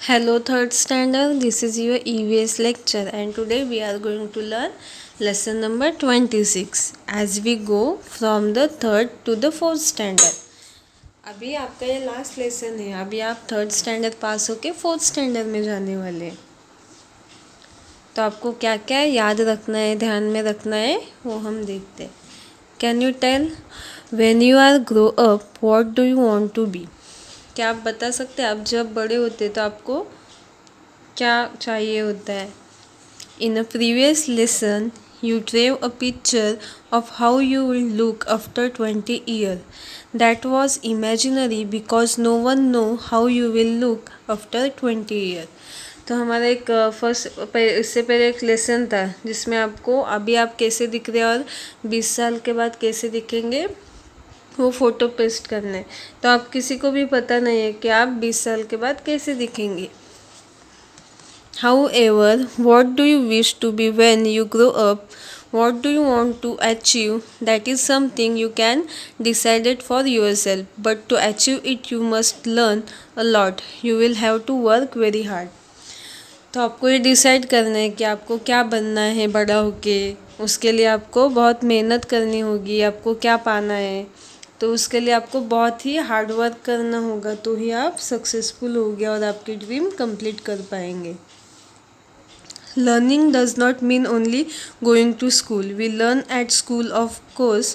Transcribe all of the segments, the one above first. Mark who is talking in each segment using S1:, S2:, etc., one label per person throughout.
S1: Hello, third standard. This is your EVS lecture, and today we are going to learn lesson number 26 as we go from the third to the fourth standard. अभी आपका ये last lesson है. अभी आप third standard पास होके fourth standard में जाने वाले हैं. तो आपको क्या क्या याद रखना है, ध्यान में रखना है, वो हम देखते हैं. Can you tell when you are grow up what do you want to be? क्या आप बता सकते हैं आप जब बड़े होते तो आपको क्या चाहिए होता है? In a previous lesson you drew a picture of how you will look after 20 years. That was imaginary because no one know how you will look after 20 years. तो हमारा एक इससे पहले एक लेसन था जिसमें आपको अभी आप कैसे दिख रहे हैं और 20 साल के बाद कैसे दिखेंगे वो फ़ोटो पेस्ट करना है. तो आप किसी को भी पता नहीं है कि आप 20 साल के बाद कैसे दिखेंगे. However, what do you wish to be when you grow up? What do you want to achieve? That is something you can decide it for yourself. But to achieve it, you must learn a lot. You will have to work very hard. तो आपको ये decide करना है कि आपको क्या बनना है बड़ा होके. उसके लिए आपको बहुत मेहनत करनी होगी. आपको क्या पाना है, तो उसके लिए आपको बहुत ही हार्ड वर्क करना होगा. तो ही आप सक्सेसफुल होगे और आपकी ड्रीम कंप्लीट कर पाएंगे. Learning does not mean only going to school. We learn at school, of course,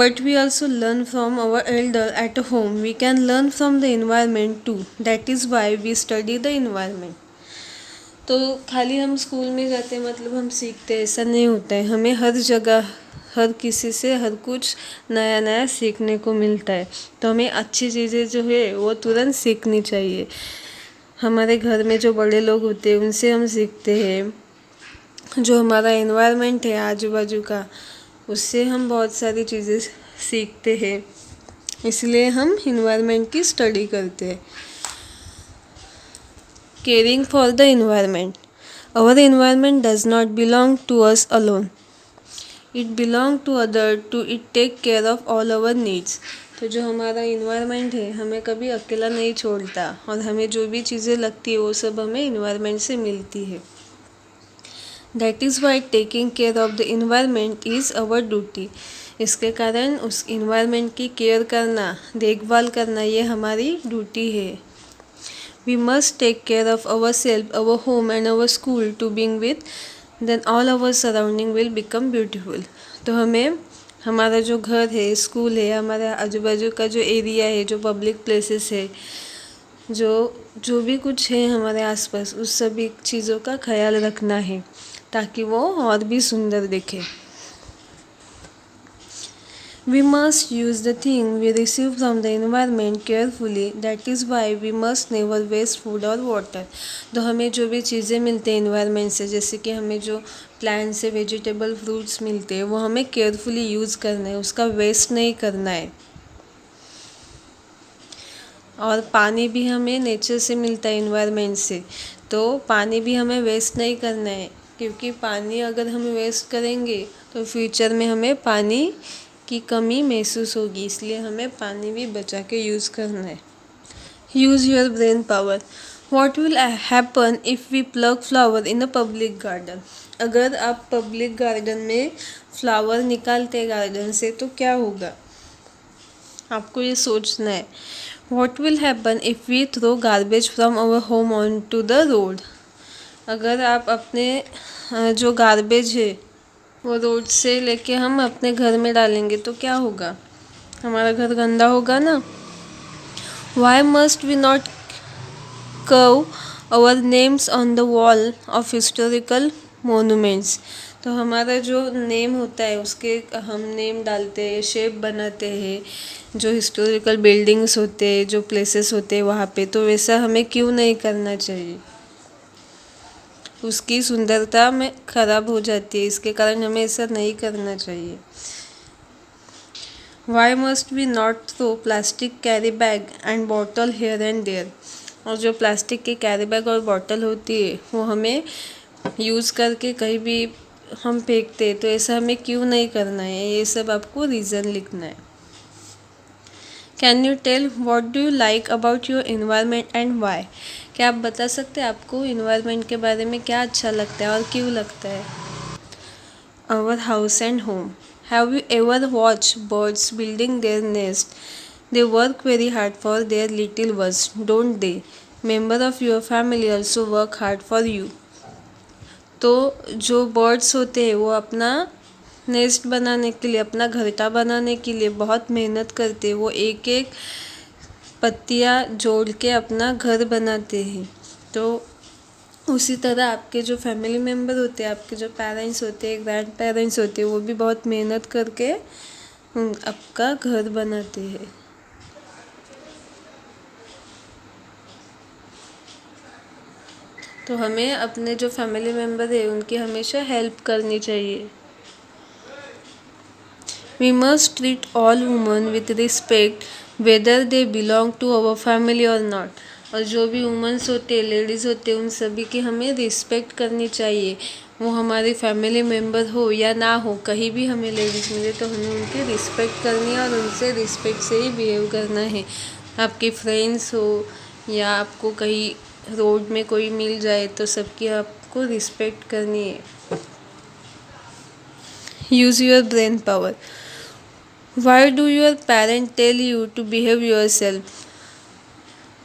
S1: but we also learn from our elder at home. We can learn from the environment too. That is why we study the environment. तो खाली हम school में जाते हैं मतलब हम सीखते हैं, ऐसा नहीं होता है. हमें हर जगह हर किसी से हर कुछ नया नया सीखने को मिलता है. तो हमें अच्छी चीज़ें जो है वो तुरंत सीखनी चाहिए. हमारे घर में जो बड़े लोग होते हैं उनसे हम सीखते हैं. जो हमारा एनवायरनमेंट है आजू बाजू का, उससे हम बहुत सारी चीज़ें सीखते हैं. इसलिए हम एनवायरनमेंट की स्टडी करते हैं. Caring for the environment. Our environment does not belong to us alone. It belong to other. To it take care of all our needs. तो जो हमारा इन्वायरमेंट है हमें कभी अकेला नहीं छोड़ता और हमें जो भी चीज़ें लगती है वो सब हमें इन्वायरमेंट से मिलती है. That is why taking care of the environment is our duty. इसके कारण उस इन्वायरमेंट की केयर करना, देखभाल करना, ये हमारी ड्यूटी है. We must take care of our self, our home and our school to being with, then all our surrounding will become beautiful. तो हमें हमारा जो घर है, स्कूल है, हमारे आजू बाजू का जो एरिया है, जो पब्लिक प्लेसेस है, जो जो भी कुछ है हमारे आसपास, उस सभी चीज़ों का ख्याल रखना है ताकि वो और भी सुंदर दिखे. We must use the thing we receive from the environment carefully. That is why we must never waste food or water. तो हमें जो भी चीज़ें मिलते हैं इन्वायरमेंट से, जैसे कि हमें जो प्लांट से वेजिटेबल फ्रूट्स मिलते हैं, वो हमें केयरफुली यूज़ करना है, उसका वेस्ट नहीं करना है. और पानी भी हमें नेचर से मिलता है, इन्वायरमेंट से. तो पानी भी हमें वेस्ट नहीं करना है, क्योंकि पानी अगर हम वेस्ट करेंगे तो फ्यूचर में हमें पानी की कमी महसूस होगी. इसलिए हमें पानी भी बचा के यूज़ करना है. Use your brain power. What will happen if we plug flower in a public garden. अगर आप पब्लिक गार्डन में फ्लावर निकालते गार्डन से तो क्या होगा, आपको ये सोचना है. What will happen if we throw garbage from our home on to the road. अगर आप अपने जो गार्बेज है वो रोड से लेके हम अपने घर में डालेंगे तो क्या होगा, हमारा घर गंदा होगा ना. Why must we not curve our names on the wall of historical monuments. तो हमारा जो नेम होता है उसके हम नेम डालते हैं, शेप बनाते हैं, जो हिस्टोरिकल बिल्डिंग्स होते हैं, जो प्लेसेस होते हैं वहाँ पे. तो वैसा हमें क्यों नहीं करना चाहिए, उसकी सुंदरता में ख़राब हो जाती है. इसके कारण हमें ऐसा नहीं करना चाहिए. Why must we not throw plastic carry bag and bottle here and there. और जो प्लास्टिक के कैरी बैग और बॉटल होती है वो हमें यूज़ करके कहीं भी हम फेंकते हैं. तो ऐसा हमें क्यों नहीं करना है, ये सब आपको रीज़न लिखना है. Can you tell what do you like about your environment and why. क्या आप बता सकते हैं आपको इन्वायरमेंट के बारे में क्या अच्छा लगता है और क्यों लगता है? Our house and home. Have you ever watched birds building their nest? They work very hard for their little ones, don't they? Member of your family also work hard for you. तो जो birds होते हैं वो अपना nest बनाने के लिए, अपना घरटा बनाने के लिए बहुत मेहनत करते हैं। वो एक एक पत्तियाँ जोड़ के अपना घर बनाते हैं। तो उसी तरह आपके जो फैमिली मेम्बर होते हैं, आपके जो पेरेंट्स होते हैं, ग्रैंड पेरेंट्स होते हैं, वो भी बहुत मेहनत करके आपका घर बनाते हैं। तो हमें अपने जो फैमिली मेम्बर है उनकी हमेशा हेल्प करनी चाहिए। We must treat all women with respect whether they belong to our family or not. और जो भी वुमेंस होते हैं, लेडीज़ होते हैं, उन सभी की हमें रिस्पेक्ट करनी चाहिए। वो हमारी फैमिली मेम्बर हो या ना हो, कहीं भी हमें लेडीज़ मिले तो हमें उनकी रिस्पेक्ट करनी है और उनसे रिस्पेक्ट से ही बिहेव करना है। आपके फ्रेंड्स हो या आपको कहीं रोड में कोई मिल जाए तो सबकी आपको रिस्पेक्ट करनी है। Use your brain power. Why do your parent tell you to behave your self?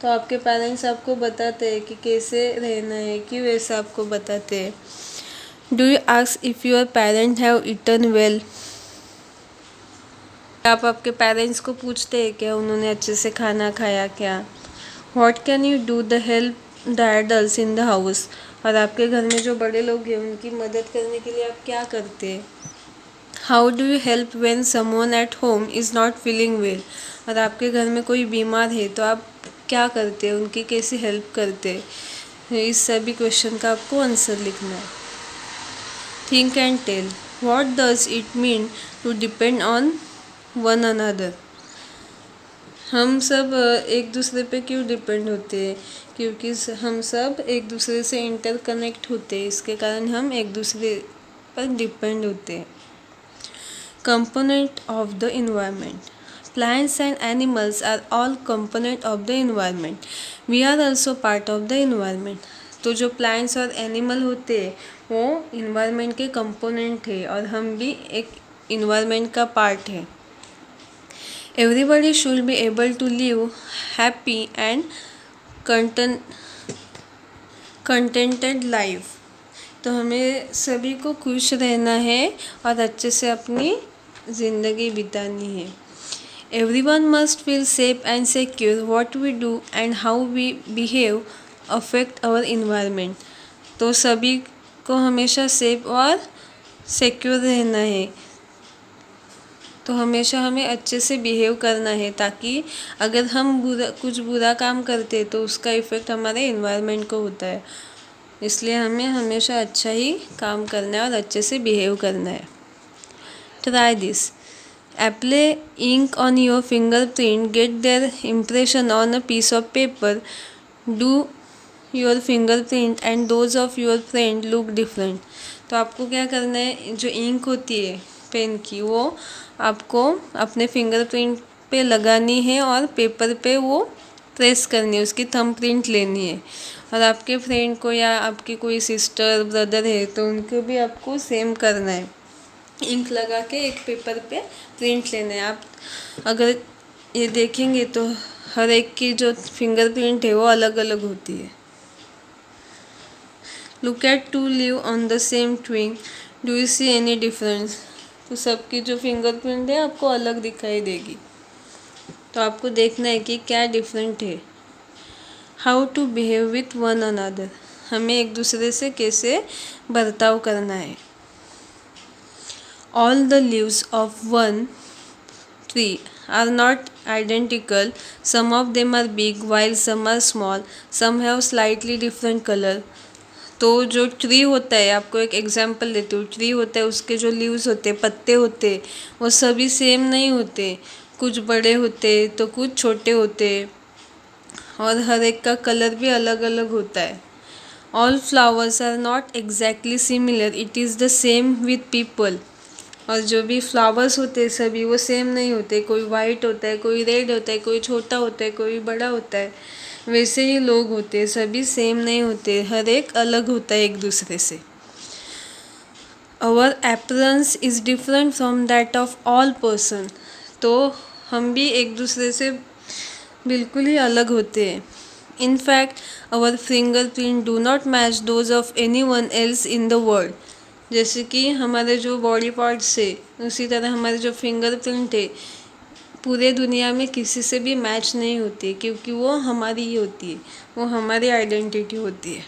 S1: तो आपके पेरेंट्स आपको बताते हैं कि कैसे रहना है, क्यों ऐसा आपको बताते हैं? Do you ask if your parent have eaten well? आप आपके पेरेंट्स को पूछते हैं क्या उन्होंने अच्छे से खाना खाया क्या? What can you do the help the adults in the house? और आपके घर में जो बड़े लोग हैं उनकी मदद करने के लिए आप क्या करते हैं? How do you help when someone at home is not feeling well? और आपके घर में कोई बीमार है तो आप क्या करते हैं, उनकी कैसे हेल्प करते हैं? इस सभी क्वेश्चन का आपको आंसर लिखना है। Think and tell. What does it mean to depend on one another? हम सब एक दूसरे पे क्यों डिपेंड होते हैं? क्योंकि हम सब एक दूसरे से इंटरकनेक्ट होते हैं, इसके कारण हम एक दूसरे पर डिपेंड होते हैं। Component of the environment. Plants and animals are all component of the environment. We are also part of the environment. तो जो प्लांट्स और एनिमल होते हैं वो इन्वायरमेंट के कंपोनेंट है और हम भी एक इन्वायरमेंट का पार्ट है। Everybody should be able to live happy and contented life. तो हमें सभी को खुश रहना है और अच्छे से अपनी ज़िंदगी बितानी है। Everyone must feel safe and secure. What we do and how we behave affect our environment. तो सभी को हमेशा सेफ और सिक्योर रहना है, तो हमेशा हमें अच्छे से बिहेव करना है ताकि अगर हम कुछ बुरा काम करते तो उसका इफ़ेक्ट हमारे इन्वायरमेंट को होता है। इसलिए हमें हमेशा अच्छा ही काम करना है और अच्छे से बिहेव करना है। Try this. Apply ink on your fingerprint. Get their impression on a piece of paper. Do your fingerprint and those of your friend look different? तो आपको क्या करना है, जो इंक होती है पेन की वो आपको अपने फिंगरप्रिंट पे लगानी है और पेपर पे वो प्रेस करनी है, उसकी थंब प्रिंट लेनी है। और आपके फ्रेंड को या आपकी कोई सिस्टर ब्रदर है तो उनको भी आपको सेम करना है, इंक लगा के एक पेपर पे प्रिंट लेना है। आप अगर ये देखेंगे तो हर एक की जो फिंगरप्रिंट है वो अलग अलग होती है। Look at two leaves on the same twig, do you see any difference? तो सबकी जो फिंगरप्रिंट है आपको अलग दिखाई देगी, तो आपको देखना है कि क्या डिफरेंट है। How to behave with one another, हमें एक दूसरे से कैसे बर्ताव करना है। All the leaves of one tree are not identical. Some of them are big while some are small. Some have slightly different color. तो जो ट्री होता है, आपको एक एग्जांपल देती हूँ। ट्री होता है, उसके जो लीव्स होते हैं, पत्ते होते हैं, वो सभी सेम नहीं होते। कुछ बड़े होते तो कुछ छोटे होते और हर एक का कलर भी अलग अलग होता है। All flowers are not exactly similar. It is the same with people. और जो भी फ्लावर्स होते हैं सभी वो सेम नहीं होते, कोई वाइट होता है, कोई रेड होता है, कोई छोटा होता है, कोई बड़ा होता है। वैसे ही लोग होते हैं, सभी सेम नहीं होते, हर एक अलग होता है एक दूसरे से। Our appearance is different from that of all person. तो हम भी एक दूसरे से बिल्कुल ही अलग होते हैं। In fact our fingerprint do not match those of any one else in the world. जैसे कि हमारे जो बॉडी पार्ट्स है, उसी तरह हमारे जो फिंगरप्रिंट है पूरे दुनिया में किसी से भी मैच नहीं होती, क्योंकि वो हमारी ही होती है, वो हमारी आइडेंटिटी होती है।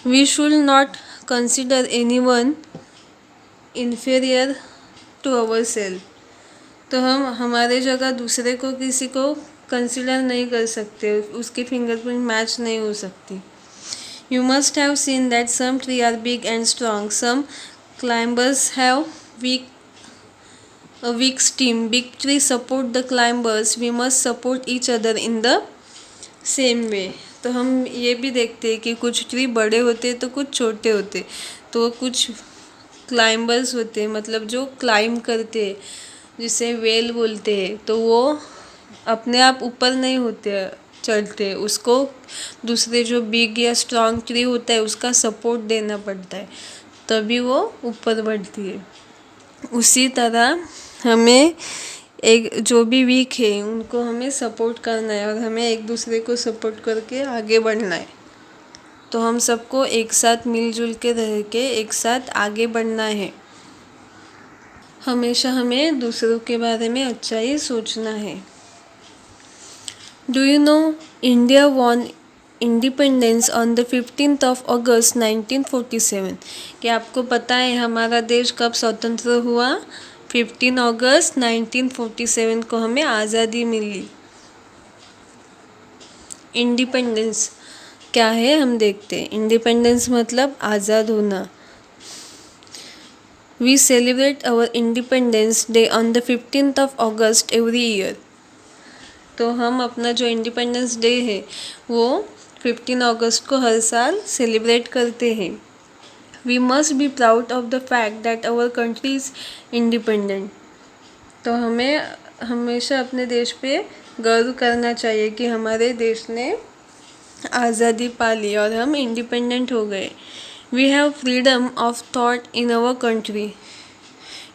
S1: We should not consider any one inferior to our self. तो हम हमारे जगह दूसरे को किसी को कंसिडर नहीं कर सकते, उसकी फिंगरप्रिंट मैच नहीं हो सकती। You must have seen that some tree are big and strong, some climbers have a weak stem. Big trees support the climbers. We must support each other in the same way. तो हम ये भी देखते हैं कि कुछ tree बड़े होते हैं तो कुछ छोटे होते, तो कुछ क्लाइंबर्स होते हैं, मतलब जो क्लाइंब करते हैं, जिसे वेल बोलते हैं, तो वो अपने आप ऊपर नहीं होते चढ़ते, उसको दूसरे जो बिग या स्ट्रॉन्ग ट्री होता है उसका सपोर्ट देना पड़ता है, तभी वो ऊपर बढ़ती है। उसी तरह हमें एक जो भी वीक है उनको हमें सपोर्ट करना है और हमें एक दूसरे को सपोर्ट करके आगे बढ़ना है। तो हम सबको एक साथ मिलजुल के रह के एक साथ आगे बढ़ना है। हमेशा हमें दूसरों के बारे में अच्छा ही सोचना है। Do you know India won independence on the 15th of August 1947? क्या आपको पता है हमारा देश कब स्वतंत्र हुआ? 15 अगस्त 1947 को हमें आज़ादी मिली। इंडिपेंडेंस क्या है हम देखते हैं। इंडिपेंडेंस मतलब आज़ाद होना। We celebrate our independence day on the 15th of August every year. तो हम अपना जो इंडिपेंडेंस डे है वो 15 अगस्त को हर साल सेलिब्रेट करते हैं। We must be proud of the fact that our country is independent. तो हमें हमेशा अपने देश पे गर्व करना चाहिए कि हमारे देश ने आज़ादी पा ली और हम इंडिपेंडेंट हो गए। We have freedom of thought in our country.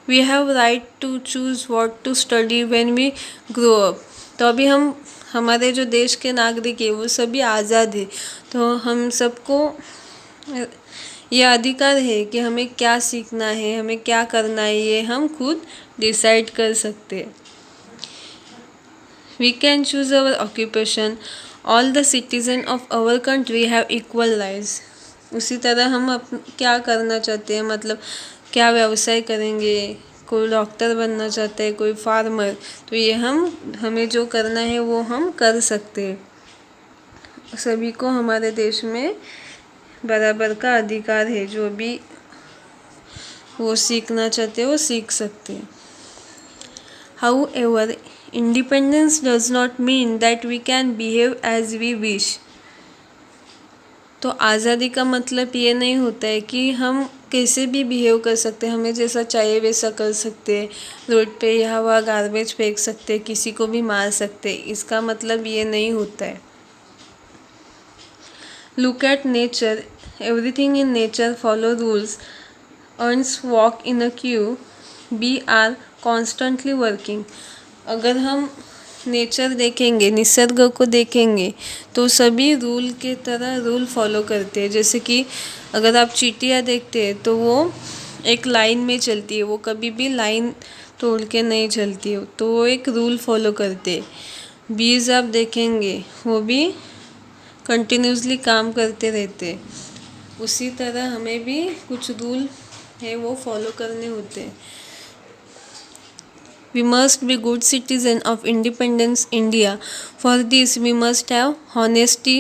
S1: We have right to choose what to study when we grow up. तो अभी हम हमारे जो देश के नागरिक है वो सभी आज़ाद है, तो हम सबको यह अधिकार है कि हमें क्या सीखना है, हमें क्या करना है, ये हम खुद डिसाइड कर सकते हैं। We can choose our occupation. All the citizen of our country have equal rights. उसी तरह हम क्या करना चाहते हैं, मतलब क्या व्यवसाय करेंगे, कोई डॉक्टर बनना चाहता है, कोई फार्मर, तो ये हमें जो करना है वो हम कर सकते हैं। सभी को हमारे देश में बराबर का अधिकार है, जो भी वो सीखना चाहते हैं वो सीख सकते हैं। However, independence does not mean that we can behave as we wish. तो आज़ादी का मतलब ये नहीं होता है कि हम कैसे भी बिहेव कर सकते हैं, हमें जैसा चाहिए वैसा कर सकते हैं, रोड पे यहाँ वहाँ गार्बेज फेंक सकते हैं, किसी को भी मार सकते हैं, इसका मतलब ये नहीं होता है। Look at nature, everything in nature follow rules, अर्न्स walk in a queue, bee are constantly working. अगर हम नेचर देखेंगे, निसर्ग को देखेंगे, तो सभी रूल के तरह रूल फॉलो करते हैं। जैसे कि अगर आप चींटियाँ देखते हैं तो वो एक लाइन में चलती है, वो कभी भी लाइन तोड़ के नहीं चलती है, तो वो एक रूल फॉलो करते हैं। बीज आप देखेंगे वो भी कंटिन्यूसली काम करते रहते हैं। उसी तरह हमें भी कुछ रूल है वो फॉलो करने होते हैं। We must be good citizens of independence India. For this we must have honesty,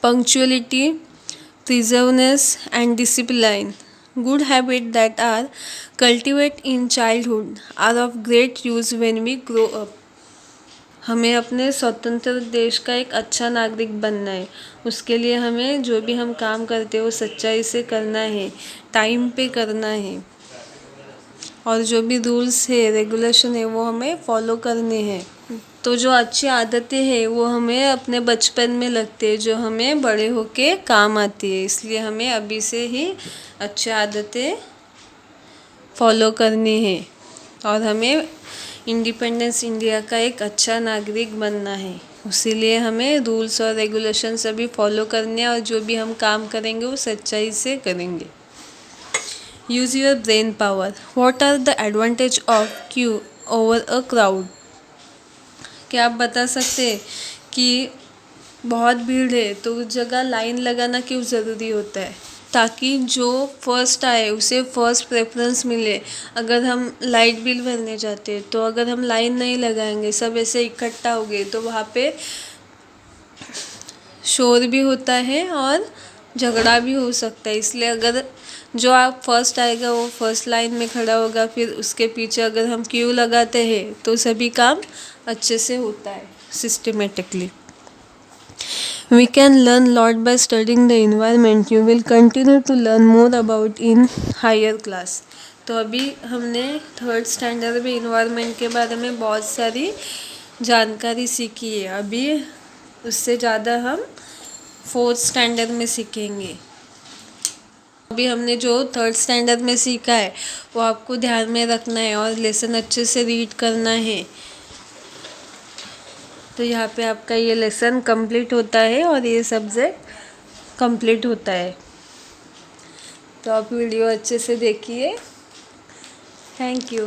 S1: punctuality, perseverance and discipline. Good habits that are cultivated in childhood are of great use when we grow up. हमें अपने स्वतंत्र देश का एक अच्छा नागरिक बनना है। उसके लिए हमें जो भी हम काम करते हैं वो सच्चाई से करना है, टाइम पे करना है, और जो भी रूल्स है, रेगुलेशन है, वो हमें फॉलो करने हैं। तो जो अच्छी आदतें हैं वो हमें अपने बचपन में लगती है, जो हमें बड़े होके काम आती है। इसलिए हमें अभी से ही अच्छी आदतें फॉलो करनी है और हमें इंडिपेंडेंस इंडिया का एक अच्छा नागरिक बनना है। इसीलिए हमें रूल्स और रेगुलेशन सभी फॉलो करने हैं और जो भी हम काम करेंगे वो सच्चाई से करेंगे। Use your brain power. What are the advantage of queue over a crowd? क्या आप बता सकते हैं कि बहुत भीड़ है तो उस जगह लाइन लगाना क्यों ज़रूरी होता है? ताकि जो फर्स्ट आए उसे फर्स्ट प्रेफरेंस मिले। अगर हम लाइट बिल भरने जाते हैं तो अगर हम लाइन नहीं लगाएंगे, सब ऐसे इकट्ठा हो गए, तो वहाँ पे शोर भी होता है और झगड़ा भी हो सकता है। इसलिए अगर जो आप फर्स्ट आएगा वो फर्स्ट लाइन में खड़ा होगा, फिर उसके पीछे अगर हम क्यू लगाते हैं तो सभी काम अच्छे से होता है systematically. We can learn lot by studying the environment. You will continue to learn more about in higher class. तो अभी हमने थर्ड स्टैंडर्ड में इन्वायरमेंट के बारे में बहुत सारी जानकारी सीखी है। अभी उससे ज़्यादा हम फोर्थ स्टैंडर्ड में सीखेंगे। अभी हमने जो थर्ड स्टैंडर्ड में सीखा है वो आपको ध्यान में रखना है और लेसन अच्छे से रीड करना है। तो यहाँ पे आपका ये लेसन कंप्लीट होता है और ये सब्जेक्ट कंप्लीट होता है। तो आप वीडियो अच्छे से देखिए। Thank you.